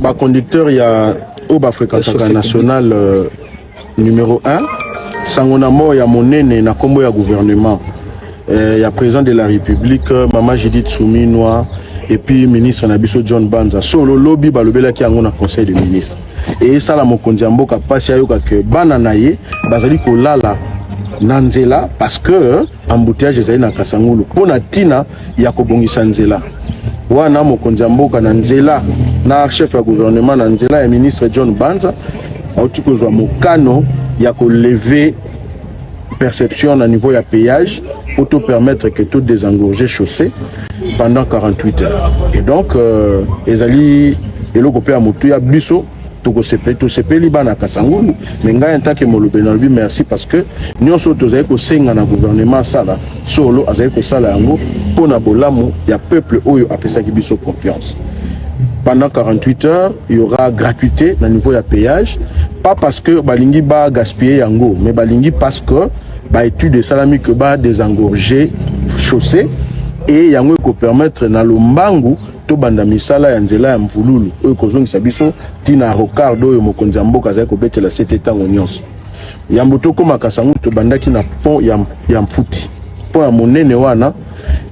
Bah, conducteur, il y a Oba Fréquentation National numéro 1. Sangonamo, il y a Monene, na combo ya gouvernement. Il y a président de la République, Maman Judith Souminois, et puis ministre Nabiso John Banza. Solo lobby, balobela qui a un conseil de ministre. Et ça, la Mokondiambo, qui a passé à yoka que bananaye, bazali kolala nanzela, parce que embouteillage est na Kasangulu. Pour na tina, il y a kobongisa nzela. Wana Mokondiambo, nanzela, na chef de gouvernement, nanzela, et ministre John Banza, auti kozwa mokano, il y a lever perception au niveau de péage pour te permettre que tout désengorger chaussée pendant 48 heures. Et donc, les alliés, et le groupe à Moutou, Bisso, tout se paye Liban Kasangulu, mais il y a un temps que je merci parce que nous sommes tous les gouvernement sala solo, avec sala pour Nabolamu, il y a peuple où il a appelé ça qui Bisso confiance. Pendant 48 heures, il y aura gratuité au niveau de péage. Pas parce que Balingi va gaspiller yango, mais Balingi parce que ba étude de salami que ba désengorger chaussée et yango ko permettre na lombangu to banda misala ya nzela ya mvululu oyo kozongisa biso tina rocardo oyo mokonzi ya mboka azali kobetela sete ntango nyonso yambo tokoma Kasangu to bandaki na pont ya mfuti pont ya monene wana.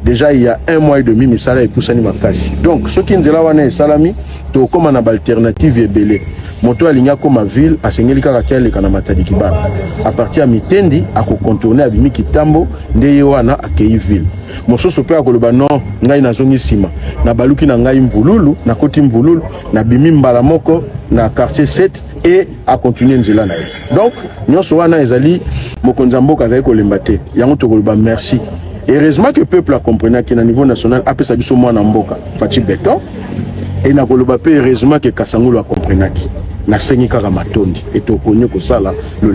Déjà il y a 1 mois et demi misala epusani makasi. Donc ce qui nzela wana esalami to koma na alternative ebele. Moto alinya koma ville asengeli kaka kele kana matadi kibana. À partir ya mitendi ako contourner abimi kitambo ndeye wana akei ville. Mososo pe akoloba non ngai nazongi sima. Na baluki na ngai mvululu na koti mvululu na bimi mbala moko na quartier 7 et à continuer nzela na. Donc nyonso wana ezali mokonzi mboka azali kolemba te. Yango to koloba merci. Et heureusement que le peuple a compris qu'à niveau national, après ça, il y a un mboka, Fati Béton, et il y a heureusement que Kasangulu a compris qu'il y a un matondi, et il y a un le